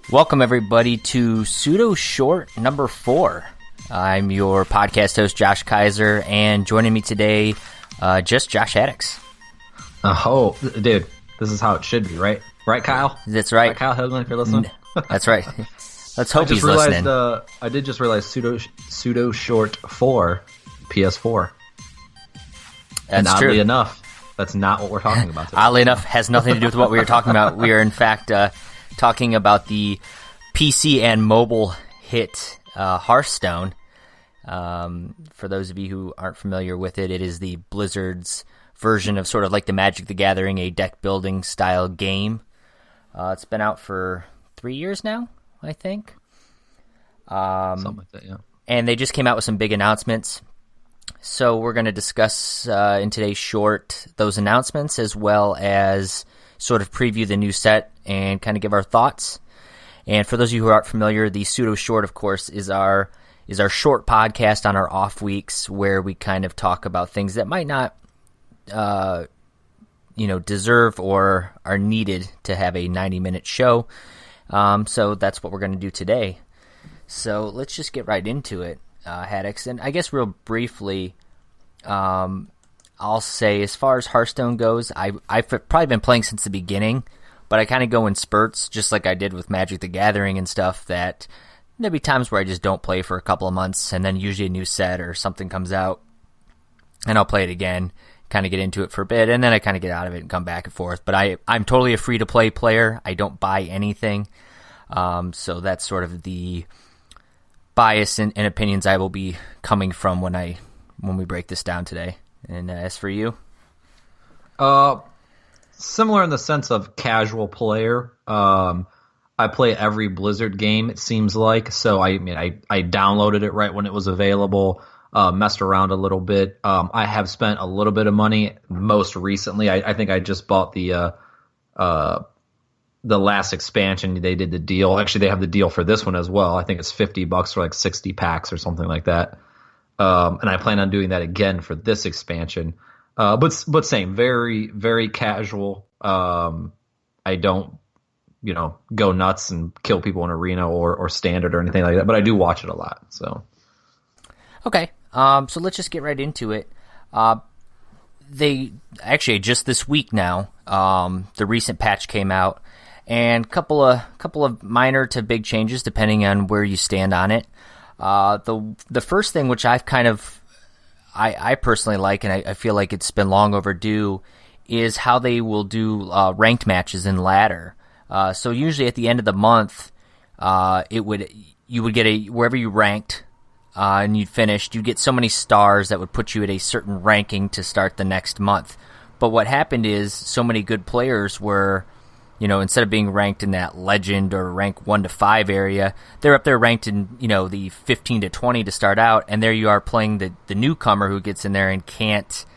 Welcome, everybody, to Pseudo Short number 4. I'm your podcast host, Josh Kaiser, and joining me today, just Josh Haddix. Oh, dude, this is how it should be, right? Right, Kyle? That's right. Kyle Hedlund, if you're listening. That's right. Let's hope he's listening. I did just realize Pseudo Short 4 PS4. That's and true. Oddly enough, that's not what we're talking about today. Oddly enough, has nothing to do with what we were talking about. We are, in fact, talking about the PC and mobile hit Hearthstone. For those of you who aren't familiar with it, it is the Blizzard's version of sort of like the Magic the Gathering, a deck building style game. It's been out for 3 years now, I think. Something like that, yeah. And they just came out with some big announcements. So we're going to discuss in today's short those announcements, as well as sort of preview the new set and kind of give our thoughts. And for those of you who aren't familiar, the Pseudo Short, of course, is our short podcast on our off weeks where we kind of talk about things that might not deserve or are needed to have a 90-minute show. So that's what we're going to do today. So let's just get right into it, Haddix. And I guess real briefly, I'll say as far as Hearthstone goes, I've probably been playing since the beginning, but I kind of go in spurts, just like I did with Magic the Gathering and stuff, that there'll be times where I just don't play for a couple of months, and then usually a new set or something comes out, and I'll play it again, kind of get into it for a bit, and then I kind of get out of it and come back and forth. But I'm totally a free-to-play player. I don't buy anything. So that's sort of the bias and opinions I will be coming from when we break this down today. And as for you? Similar in the sense of casual player. I play every Blizzard game, it seems like. So I downloaded it right when it was available. Messed around a little bit. I have spent a little bit of money most recently. I think I just bought the last expansion. They did the deal. Actually, they have the deal for this one as well. I think it's $50 for like 60 packs or something like that. And I plan on doing that again for this expansion. But same, very, very casual. I don't, go nuts and kill people in arena or standard or anything like that. But I do watch it a lot. So. Okay. So let's just get right into it. They actually just this week now, the recent patch came out, and couple of minor to big changes depending on where you stand on it. The first thing, which I've kind of I personally like, and I feel like it's been long overdue, is how they will do ranked matches in ladder. So usually at the end of the month, you would get wherever you ranked. And you'd finished, you'd get so many stars that would put you at a certain ranking to start the next month. But what happened is so many good players were, instead of being ranked in that legend or rank 1 to 5 area, they're up there ranked in, the 15 to 20 to start out. And there you are playing the newcomer who gets in there and can't,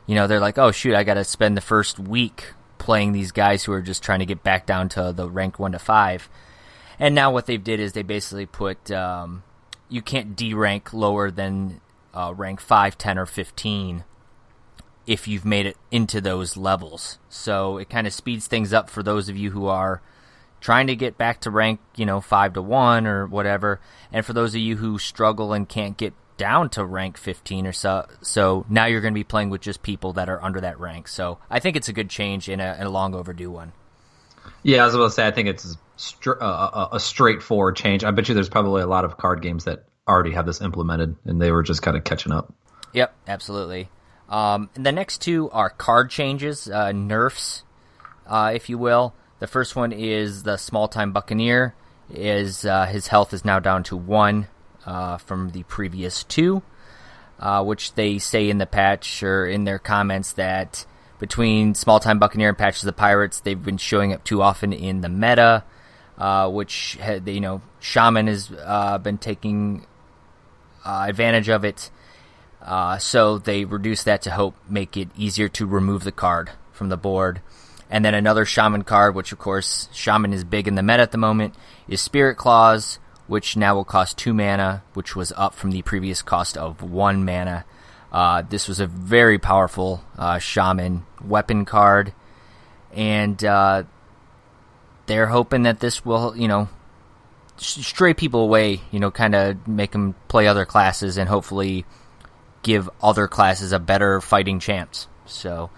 they're like, oh, shoot, I got to spend the first week playing these guys who are just trying to get back down to the rank 1 to 5. And now what they've did is they basically put... you can't D-rank lower than rank 5, 10, or 15 if you've made it into those levels. So it kind of speeds things up for those of you who are trying to get back to rank, 5 to 1 or whatever. And for those of you who struggle and can't get down to rank 15 or so now you're going to be playing with just people that are under that rank. So I think it's a good change and a long overdue one. Yeah, I was about to say, I think it's a straightforward change. I bet you there's probably a lot of card games that already have this implemented, and they were just kind of catching up. Yep, absolutely. And the next two are card changes, nerfs, if you will. The first one is the Small-Time Buccaneer. His health is now down to 1 from the previous 2, which they say in the patch or in their comments that between Small-Time Buccaneer and Patches of the Pirates, they've been showing up too often in the meta, which, Shaman has been taking advantage of it. So they reduced that to make it easier to remove the card from the board. And then another Shaman card, which, of course, Shaman is big in the meta at the moment, is Spirit Claws, which now will cost 2 mana, which was up from the previous cost of 1 mana. This was a very powerful Shaman weapon card, and they're hoping that this will, stray people away, kind of make them play other classes and hopefully give other classes a better fighting chance. So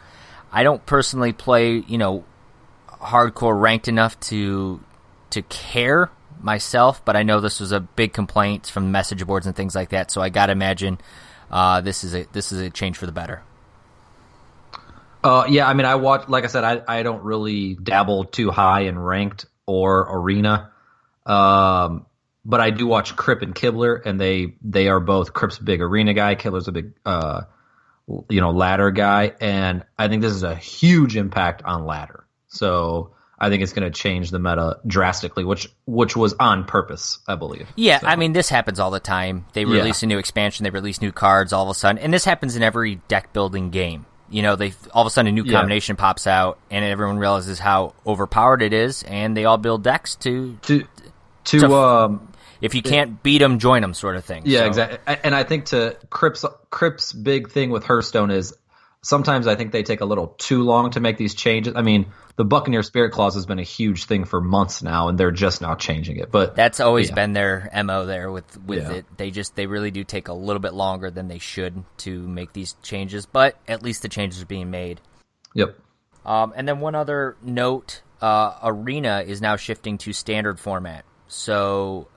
I don't personally play, hardcore ranked enough to care myself, but I know this was a big complaint from message boards and things like that, so I gotta imagine this is a change for the better. Yeah, I mean, I watch. Like I said, I don't really dabble too high in ranked or arena, but I do watch Crip and Kibler, and they are both. Crip's a big arena guy, Kibler's a big ladder guy, and I think this is a huge impact on ladder. So I think it's going to change the meta drastically, which was on purpose, I believe. Yeah, so. I mean, this happens all the time. They release a new expansion, they release new cards all of a sudden, and this happens in every deck building game. They all of a sudden a new combination pops out, and everyone realizes how overpowered it is, and they all build decks to if you can't beat them, join them, sort of thing. Yeah, so. Exactly. And I think to Crip's big thing with Hearthstone is sometimes I think they take a little too long to make these changes. I mean, the Buccaneer Spirit Clause has been a huge thing for months now, and they're just now changing it. But that's always been their MO there with it. They really do take a little bit longer than they should to make these changes, but at least the changes are being made. Yep. And then one other note, Arena is now shifting to standard format. So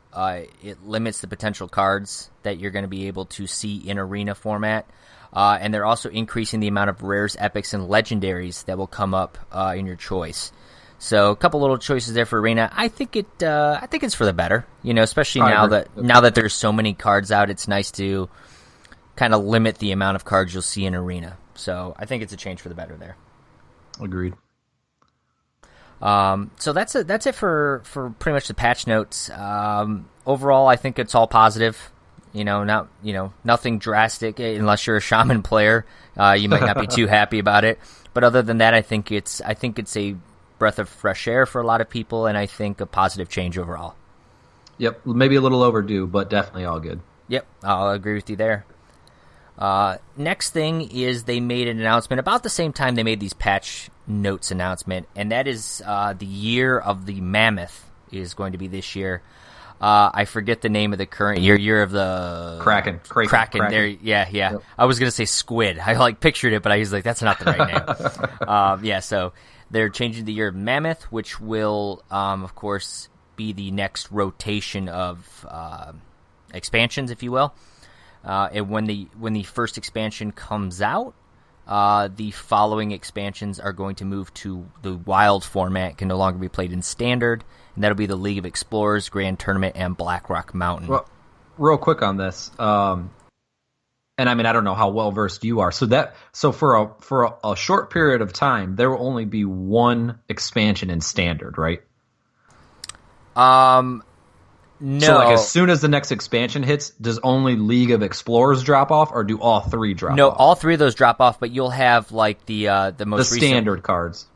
it limits the potential cards that you're going to be able to see in Arena format. And they're also increasing the amount of rares, epics, and legendaries that will come up in your choice. So a couple little choices there for Arena. I think it's for the better. Especially now that there's so many cards out, it's nice to kind of limit the amount of cards you'll see in Arena. So I think it's a change for the better there. Agreed. So that's it for pretty much the patch notes. Overall, I think it's all positive. Nothing drastic unless you're a shaman player. You might not be too happy about it. But other than that, I think it's a breath of fresh air for a lot of people, and I think a positive change overall. Yep, maybe a little overdue, but definitely all good. Yep, I'll agree with you there. Next thing is they made an announcement about the same time they made these patch notes announcement, and that is the year of the mammoth is going to be this year. I forget the name of the current year of the Kraken. There, yeah. Yep. I was gonna say squid. I pictured it, but I was like, that's not the right name. So they're changing the year of mammoth, which will, of course, be the next rotation of expansions, if you will. And when the first expansion comes out, the following expansions are going to move to the wild format, can no longer be played in standard, and that'll be the League of Explorers, Grand Tournament, and Blackrock Mountain. Well, real quick on this, and I mean, I don't know how well versed you are. So for a short period of time, there will only be one expansion in standard, right? No. So as soon as the next expansion hits, does only League of Explorers drop off, or do all three drop off? No, all three of those drop off, but you'll have the most recent standard cards.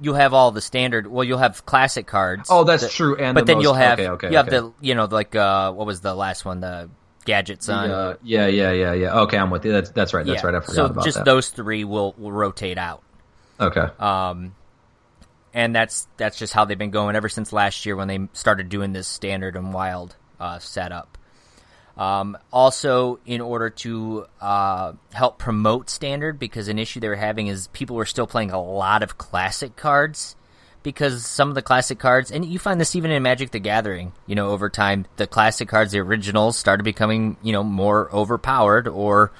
You'll have all the standard. Well, you'll have classic cards. Oh, that's true. And but then you'll have have the what was the last one? The Gadget Sun. Yeah. Okay, I'm with you. That's right. That's right. I forgot about that. So just those three will rotate out. Okay. And that's just how they've been going ever since last year when they started doing this standard and wild setup. Also, in order to help promote standard, because an issue they were having is people were still playing a lot of classic cards, because some of the classic cards, and you find this even in Magic the Gathering, over time, the classic cards, the originals, started becoming, more overpowered or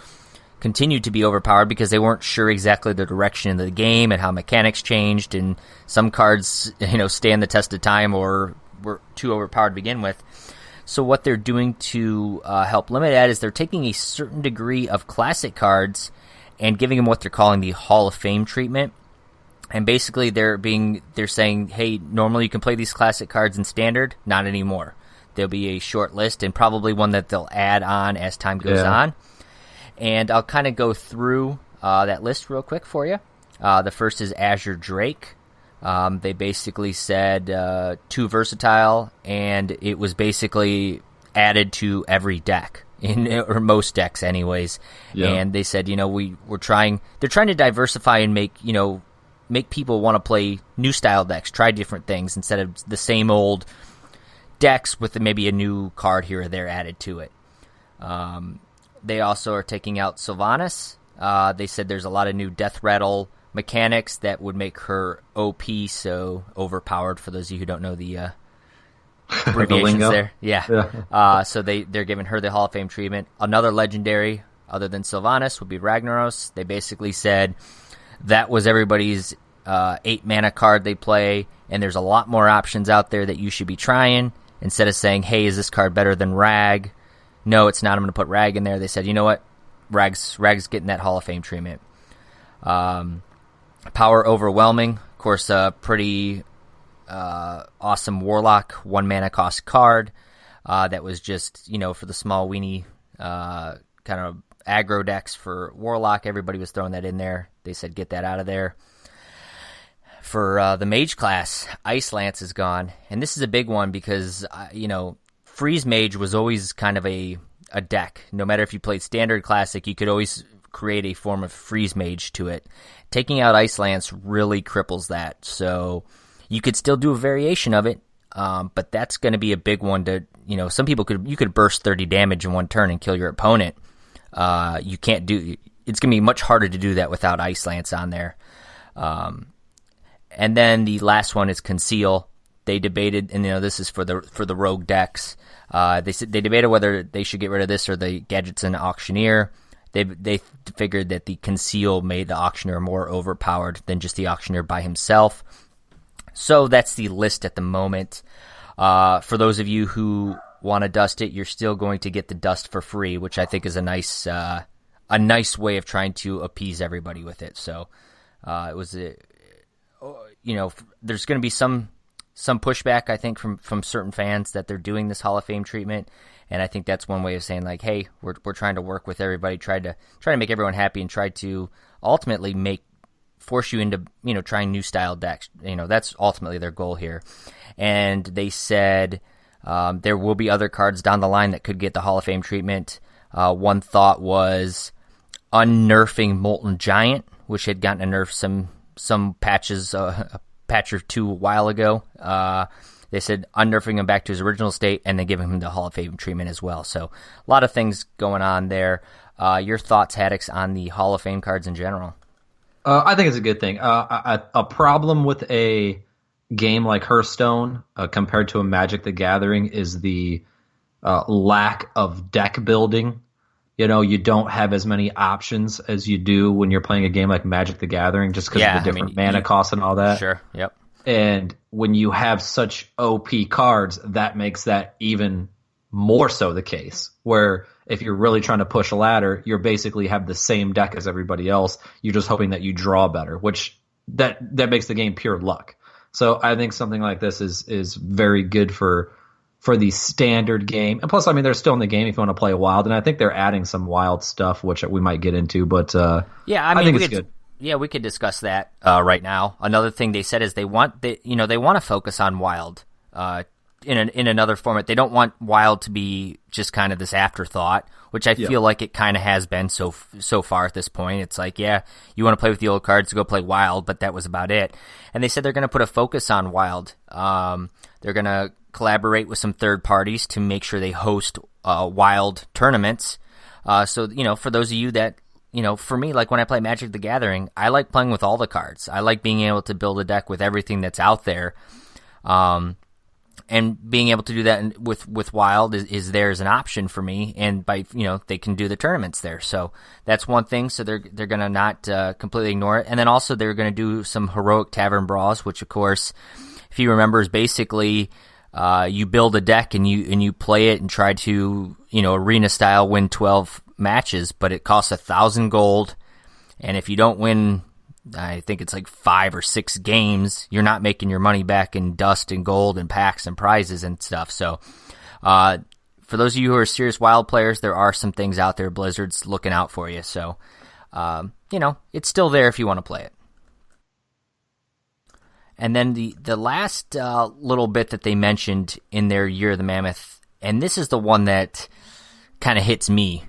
continued to be overpowered because they weren't sure exactly the direction of the game and how mechanics changed, and some cards, stand the test of time or were too overpowered to begin with. So what they're doing to help limit that is they're taking a certain degree of classic cards and giving them what they're calling the Hall of Fame treatment. And basically they're saying, hey, normally you can play these classic cards in standard, not anymore. There'll be a short list and probably one that they'll add on as time goes on. And I'll kind of go through that list real quick for you. The first is Azure Drake. They basically said too versatile, and it was basically added to every deck, or most decks anyways. Yeah. And they said, they're trying to diversify and make people want to play new style decks, try different things instead of the same old decks with maybe a new card here or there added to it. They also are taking out Sylvanas. They said there's a lot of new Death Rattle mechanics that would make her OP, so overpowered, for those of you who don't know the abbreviations there. Yeah. So they're giving her the Hall of Fame treatment. Another legendary, other than Sylvanas, would be Ragnaros. They basically said that was everybody's 8-mana card they play, and there's a lot more options out there that you should be trying. Instead of saying, hey, is this card better than Rag? No, it's not. I'm going to put Rag in there. They said, you know what? Rag's getting that Hall of Fame treatment. Power Overwhelming, of course, a pretty awesome Warlock 1-mana cost card that was just, for the small weenie kind of aggro decks for Warlock. Everybody was throwing that in there. They said get that out of there. For the Mage class, Ice Lance is gone. And this is a big one because, Freeze Mage was always kind of a deck. No matter if you played Standard, Classic, you could always create a form of Freeze Mage to it. Taking out Ice Lance really cripples that. So you could still do a variation of it, but that's going to be a big one to, some people you could burst 30 damage in one turn and kill your opponent. It's going to be much harder to do that without Ice Lance on there. And then the last one is Conceal. They debated, and this is for the rogue decks. They debated whether they should get rid of this or the Gadgets and Auctioneer. They figured that the Conceal made the Auctioneer more overpowered than just the Auctioneer by himself. So that's the list at the moment. For those of you who want to dust it, you're still going to get the dust for free, which I think is a nice way of trying to appease everybody with it. So it was there's going to be some pushback, I think, from certain fans that they're doing this Hall of Fame treatment, and I think that's one way of saying, like, hey, we're trying to work with everybody, try to make everyone happy, and try to ultimately force you into trying new style decks. That's ultimately their goal here. And they said there will be other cards down the line that could get the Hall of Fame treatment. One thought was unnerfing Molten Giant, which had gotten a nerf some patches, a patch or two a while ago. They said unnerfing him back to his original state and then giving him the Hall of Fame treatment as well. So a lot of things going on there. Your thoughts, Haddix, on the Hall of Fame cards in general? I think it's a good thing. A problem with a game like Hearthstone compared to a Magic the Gathering is the lack of deck building. You don't have as many options as you do when you're playing a game like Magic the Gathering, just because of the different mana costs and all that. Sure, yep. And when you have such OP cards, that makes that even more so the case, where if you're really trying to push a ladder, you basically have the same deck as everybody else. You're just hoping that you draw better, which that makes the game pure luck. So I think something like this is very good for the standard game. And plus, they're still in the game if you want to play wild, and I think they're adding some wild stuff, which we might get into. But I think it's good. Yeah, we could discuss that right now. Another thing they said is they want to focus on wild in another format. They don't want wild to be just kind of this afterthought, which I feel like it kind of has been so far at this point. It's like, yeah, you want to play with the old cards, go play wild, but that was about it. And they said they're going to put a focus on wild. They're going to collaborate with some third parties to make sure they host wild tournaments. So for those of you that, for me, like when I play Magic the Gathering, I like playing with all the cards. I like being able to build a deck with everything that's out there. And being able to do that with Wild is there as an option for me. And by, they can do the tournaments there. So that's one thing. So they're going to not completely ignore it. And then also they're going to do some heroic tavern brawls, which of course, if you remember, is basically you build a deck and you play it and try to, arena style win 12 matches, but it costs 1,000 gold, and if you don't win, I think it's like 5 or 6 games, you're not making your money back in dust and gold and packs and prizes and stuff. So for those of you who are serious wild players, there are some things out there Blizzard's looking out for you. So it's still there if you want to play it. And then the last little bit that they mentioned in their Year of the Mammoth, and this is the one that kind of hits me,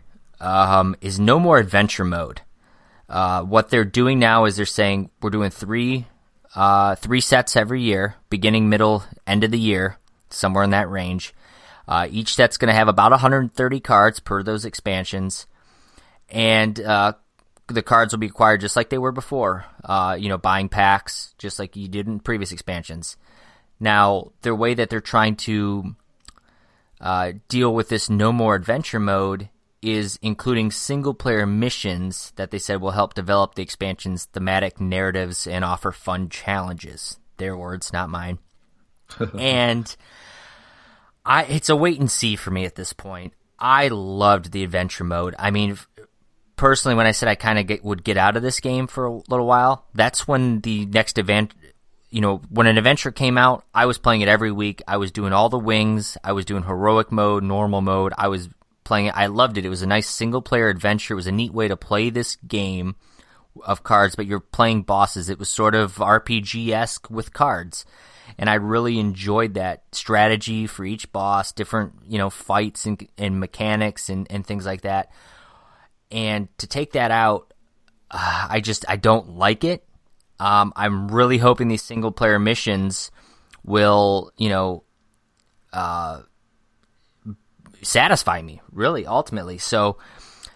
is no more adventure mode. What they're doing now is they're saying we're doing three sets every year, beginning, middle, end of the year. somewhere in that range. Each set's going to have about 130 cards per those expansions, and the cards will be acquired just like they were before, buying packs, just like you did in previous expansions. Now, the way that they're trying to deal with this No More Adventure mode is including single-player missions that they said will help develop the expansion's thematic narratives and offer fun challenges. Their words, not mine. And it's a wait and see for me at this point. I loved the adventure mode. I mean, personally, when I said I kind of would get out of this game for a little while, that's when the next event, when an adventure came out, I was playing it every week. I was doing all the wings. I was doing heroic mode, normal mode. I was playing it. I loved it. It was a nice single-player adventure. It was a neat way to play this game of cards, but you're playing bosses. It was sort of RPG-esque with cards. And I really enjoyed that strategy for each boss, different, fights and mechanics and things like that. And to take that out, I don't like it. I'm really hoping these single player missions will, satisfy me, really, ultimately. So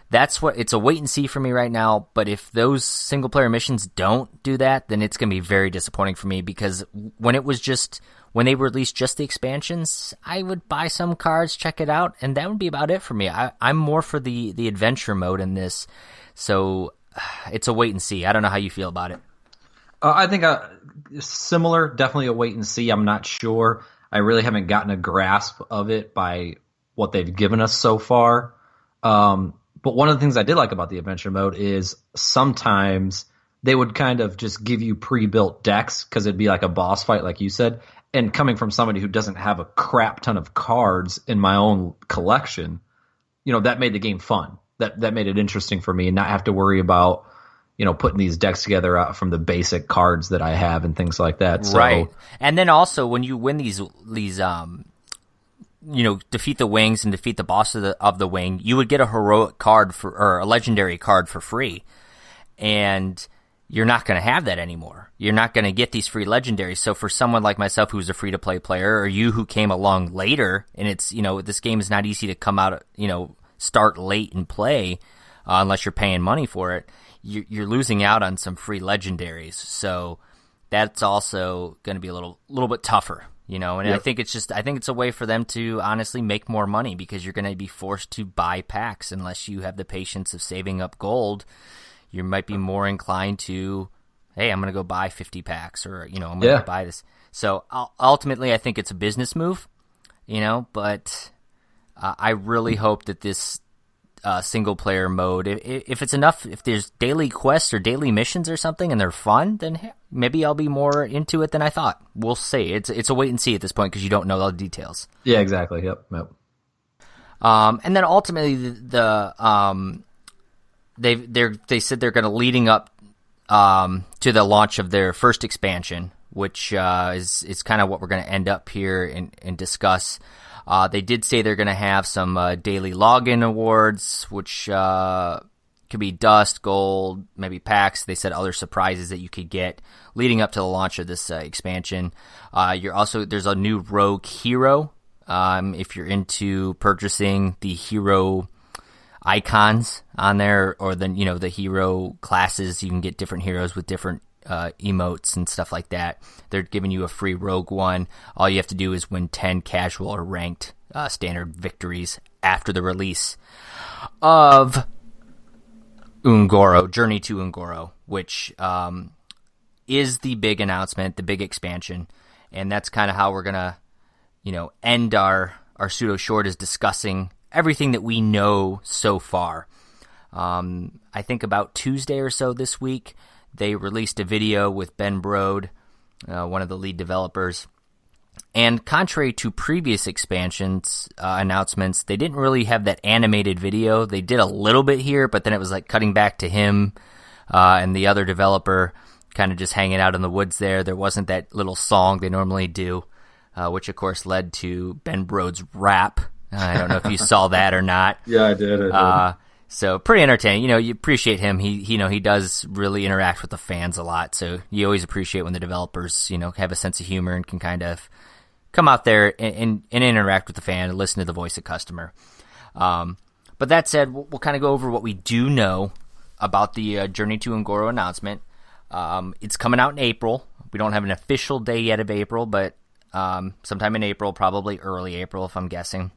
it's a wait and see for me right now. But if those single player missions don't do that, then it's going to be very disappointing for me, because when they released just the expansions, I would buy some cards, check it out, and that would be about it for me. I'm more for the adventure mode in this. So it's a wait and see. I don't know how you feel about it. I think similar, definitely a wait and see. I'm not sure. I really haven't gotten a grasp of it by what they've given us so far. But one of the things I did like about the adventure mode is sometimes they would kind of just give you pre-built decks, because it'd be like a boss fight, like you said. And coming from somebody who doesn't have a crap ton of cards in my own collection, that made the game fun. That made it interesting for me, and not have to worry about, putting these decks together from the basic cards that I have and things like that. So, right. And then also when you win these defeat the wings and defeat the boss of the wing, you would get a heroic card or a legendary card for free. And you're not going to have that anymore. You're not going to get these free legendaries. So for someone like myself who's a free-to-play player, or you who came along later, and it's, this game is not easy to come out, start late and play unless you're paying money for it, you're losing out on some free legendaries. So that's also going to be a little bit tougher. And yep. I think it's a way for them to honestly make more money, because you're going to be forced to buy packs unless you have the patience of saving up gold. You might be more inclined to, hey, I'm going to go buy 50 packs, or, I'm going to buy this. So ultimately, I think it's a business move, but I really hope that this single player mode, if it's enough, if there's daily quests or daily missions or something and they're fun, then maybe I'll be more into it than I thought. We'll see. It's a wait and see at this point, because you don't know all the details. Yeah, exactly. Yep. And then ultimately they said they're going to leading up to the launch of their first expansion, which is kind of what we're going to end up here and discuss. They did say they're going to have some daily login awards, which could be dust, gold, maybe packs. They said other surprises that you could get leading up to the launch of this expansion. There's a new rogue hero. If you're into purchasing the hero icons on there, or the hero classes, you can get different heroes with different emotes and stuff like that. They're giving you a free rogue one. All you have to do is win 10 casual or ranked standard victories after the release of UnGoro, Journey to UnGoro, which is the big announcement, the big expansion. And that's kind of how we're going to end our pseudo short, is discussing everything that we know so far. I think about Tuesday or so this week, they released a video with Ben Brode, one of the lead developers. And contrary to previous expansions announcements, they didn't really have that animated video. They did a little bit here, but then it was like cutting back to him and the other developer kind of just hanging out in the woods there. There wasn't that little song they normally do, which of course led to Ben Brode's rap. I don't know if you saw that or not. Yeah, I did. So pretty entertaining. You appreciate him. He does really interact with the fans a lot. So you always appreciate when the developers, have a sense of humor and can kind of come out there and interact with the fan and listen to the voice of customer. But that said, we'll kind of go over what we do know about the Journey to UnGoro announcement. It's coming out in April. We don't have an official day yet of April, but sometime in April, probably early April if I'm guessing.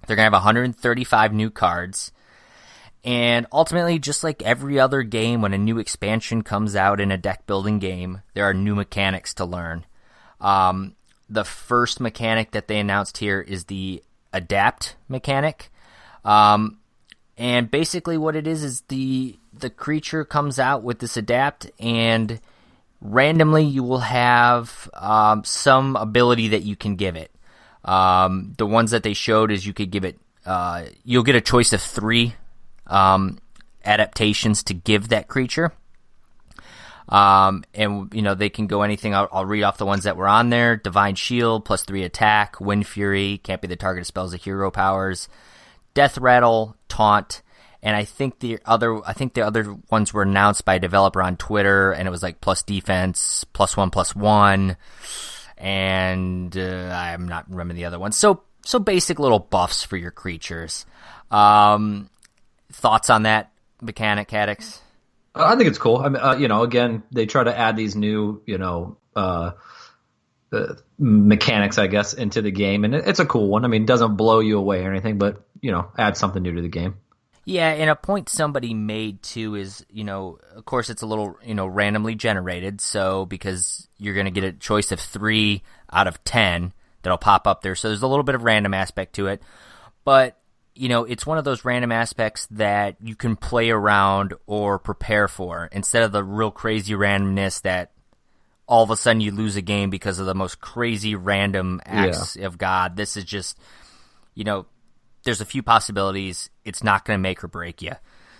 They're going to have 135 new cards. And ultimately, just like every other game, when a new expansion comes out in a deck-building game, there are new mechanics to learn. The first mechanic that they announced here is the Adapt mechanic. And basically what it is the creature comes out with this Adapt, and randomly you will have some ability that you can give it. The ones that they showed is you could give it, you'll get a choice of 3 adaptations to give that creature. And, they can go anything. I'll read off the ones that were on there. Divine Shield, +3 attack, Wind Fury, can't be the target of spells of hero powers, Death Rattle, Taunt, and I think the other ones were announced by a developer on Twitter, and it was like plus defense, +1/+1, and I'm not remembering the other ones. So basic little buffs for your creatures. Thoughts on that mechanic, Cadix? I think it's cool. I mean, again, they try to add these new, mechanics, I guess, into the game, and it's a cool one. I mean, it doesn't blow you away or anything, but add something new to the game. Yeah, and a point somebody made too is, of course it's a little, randomly generated, so because you're going to get a choice of 3 out of 10 that'll pop up there, so there's a little bit of random aspect to it, but it's one of those random aspects that you can play around or prepare for, instead of the real crazy randomness that all of a sudden you lose a game because of the most crazy random acts of God. This is just, there's a few possibilities. It's not going to make or break you.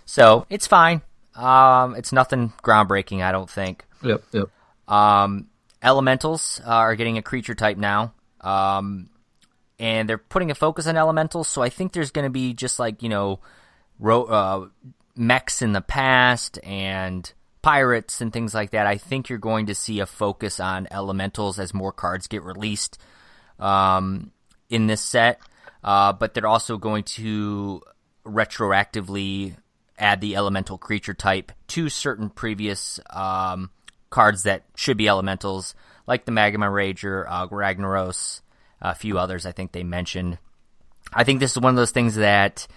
So it's fine. It's nothing groundbreaking, I don't think. Yep. Elementals are getting a creature type now. And they're putting a focus on elementals, so I think there's going to be just like, mechs in the past and pirates and things like that. I think you're going to see a focus on elementals as more cards get released in this set. But they're also going to retroactively add the elemental creature type to certain previous cards that should be elementals, like the Magma Rager, Ragnaros, a few others I think they mentioned. I think this is one of those things that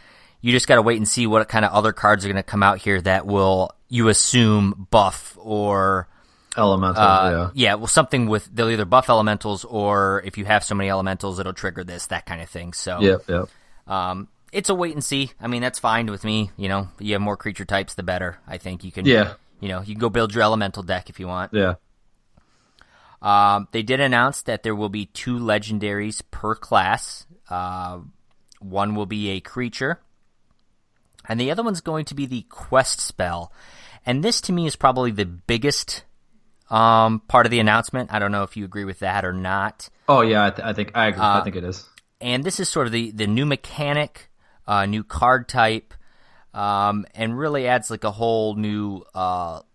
you just got to wait and see what kind of other cards are going to come out here that will, you assume, buff or elementals. Well, something with, they'll either buff elementals, or if you have so many elementals, it'll trigger this, that kind of thing. So it's a wait and see. I mean, that's fine with me. You have more creature types, the better. I think you can. You can go build your elemental deck if you want. Yeah. They did announce that there will be 2 legendaries per class. One will be a creature, and the other one's going to be the quest spell. And this, to me, is probably the biggest part of the announcement. I don't know if you agree with that or not. Oh, yeah, I think I agree. I think it is. And this is sort of the new mechanic, new card type, and really adds like a whole new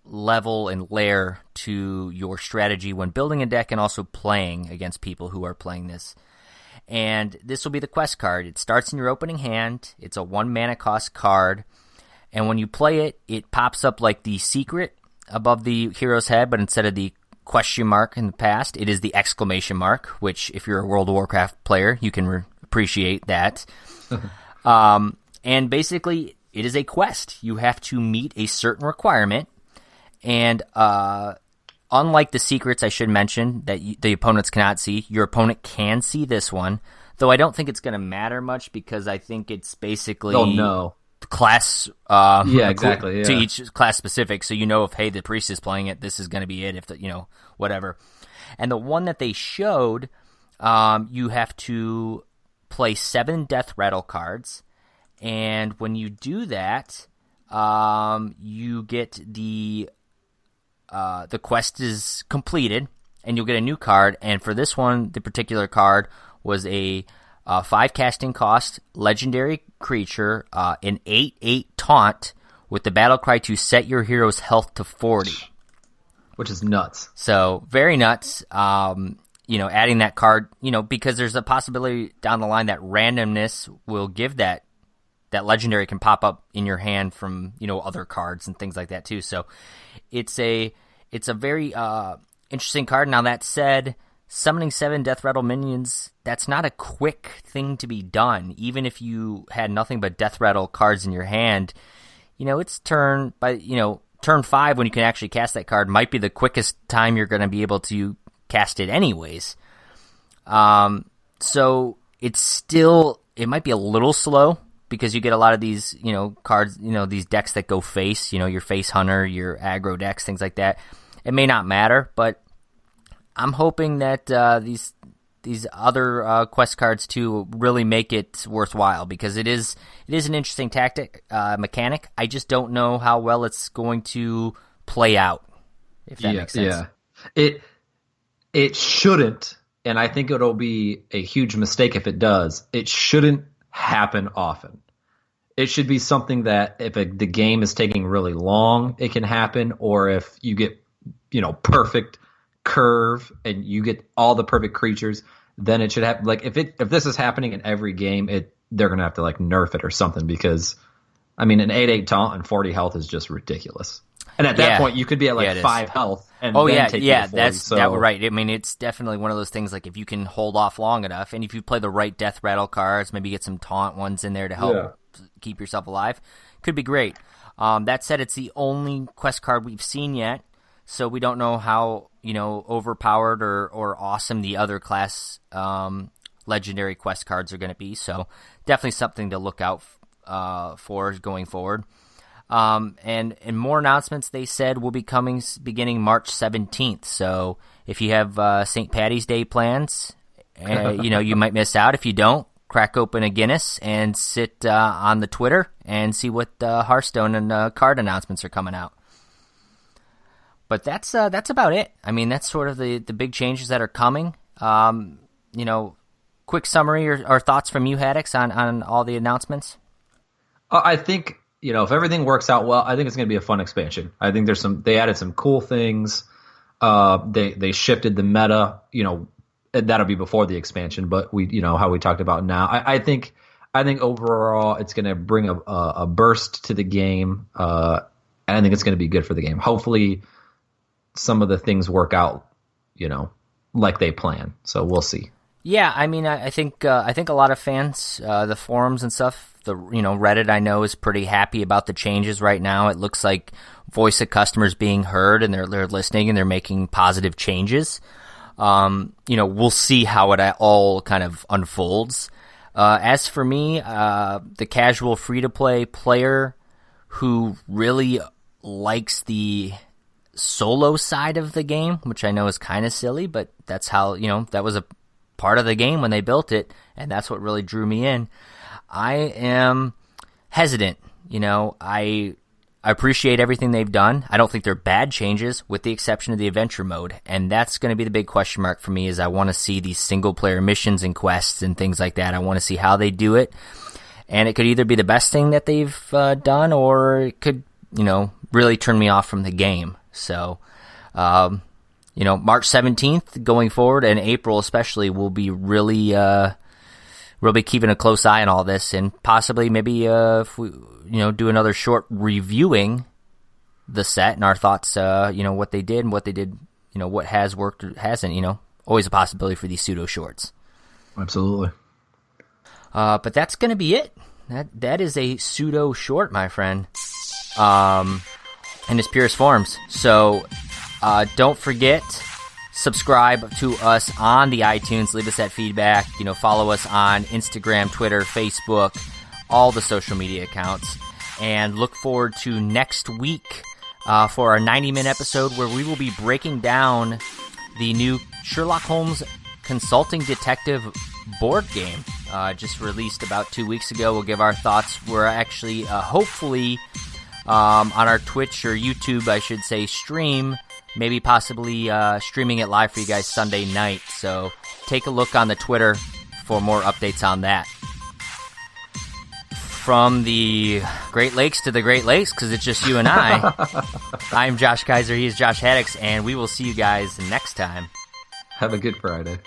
level and layer to your strategy when building a deck and also playing against people who are playing this. And this will be the quest card. It starts in your opening hand. It's a 1 mana cost card. And when you play it, it pops up like the secret above the hero's head, but instead of the question mark in the past, it is the exclamation mark, which if you're a World of Warcraft player, you can appreciate that. And basically, it is a quest. You have to meet a certain requirement. And unlike the secrets I should mention that the opponents cannot see, your opponent can see this one. Though I don't think it's going to matter much, because I think it's basically class exactly to each class specific. So if, hey, the priest is playing it, this is going to be it. If whatever. And the one that they showed, you have to play 7 Death Rattle cards. And when you do that, you get the quest is completed, and you'll get a new card. And for this one, the particular card was a 5 casting cost legendary creature, an 8/8 taunt with the battle cry to set your hero's health to 40, which is nuts. So very nuts. adding that card, because there's a possibility down the line that randomness will give that legendary can pop up in your hand from, other cards and things like that too. So it's a very interesting card. Now that said, summoning 7 Death Rattle minions, that's not a quick thing to be done. Even if you had nothing but Death Rattle cards in your hand, it's turn 5 when you can actually cast that card might be the quickest time you're going to be able to cast it anyways. So it might be a little slow because you get a lot of these, cards, these decks that go face, your face hunter, your aggro decks, things like that. It may not matter, but I'm hoping that these other quest cards too really make it worthwhile, because it is an interesting tactic mechanic. I just don't know how well it's going to play out, if that makes sense. Yeah, it shouldn't, and I think it'll be a huge mistake if it does. It shouldn't happen often. It should be something that if the game is taking really long, it can happen, or if you get perfect curve and you get all the perfect creatures, then it should happen. Like if this is happening in every game, they're gonna have to nerf it or something, because an 8/8 taunt and 40 health is just ridiculous. And at that point, you could be at 5 health and take you to 40. That's right. It's definitely one of those things. Like if you can hold off long enough, and if you play the right Death Rattle cards, maybe get some taunt ones in there to help keep yourself alive, could be great. That said, it's the only quest card we've seen yet, so we don't know how overpowered or awesome the other class legendary quest cards are going to be. So definitely something to look out for going forward. And more announcements, they said, will be coming beginning March 17th. So if you have St. Patty's Day plans, you might miss out. If you don't, crack open a Guinness and sit on the Twitter and see what Hearthstone and card announcements are coming out. But that's about it. That's sort of the big changes that are coming. Quick summary or thoughts from you, Haddix, on all the announcements? I think, if everything works out well, I think it's going to be a fun expansion. I think they added some cool things. They shifted the meta, that'll be before the expansion, but how we talked about now. I think overall it's going to bring a burst to the game. And I think it's going to be good for the game. Hopefully some of the things work out, like they plan. So we'll see. Yeah, I think a lot of fans, the forums and stuff, Reddit I know is pretty happy about the changes right now. It looks like voice of customers being heard, and they're listening and they're making positive changes. We'll see how it all kind of unfolds. As for me, the casual free-to-play player who really likes the solo side of the game, which I know is kind of silly, but that's how, that was a part of the game when they built it, and that's what really drew me in. I am hesitant. I appreciate everything they've done. I don't think they're bad changes, with the exception of the adventure mode, and that's going to be the big question mark for me. Is I want to see these single-player missions and quests and things like that. I want to see how they do it, and it could either be the best thing that they've done, or it could, really turn me off from the game. So, March 17th going forward, and April especially, will be really we'll be keeping a close eye on all this, and possibly maybe if we do another short reviewing the set and our thoughts, what they did and what they did, what has worked or hasn't. Always a possibility for these pseudo shorts. Absolutely. But that's going to be it. That is a pseudo short, my friend, in its purest forms. So don't forget, subscribe to us on the iTunes. Leave us that feedback. Follow us on Instagram, Twitter, Facebook, all the social media accounts. And look forward to next week for our 90-minute episode, where we will be breaking down the new Sherlock Holmes Consulting Detective board game. Just released about 2 weeks ago. We'll give our thoughts. We're actually, hopefully, on our Twitch or YouTube, I should say, stream. Maybe possibly streaming it live for you guys Sunday night. So take a look on the Twitter for more updates on that. From the Great Lakes to the Great Lakes, because it's just you and I, I'm Josh Kaiser, he is Josh Haddix, and we will see you guys next time. Have a good Friday.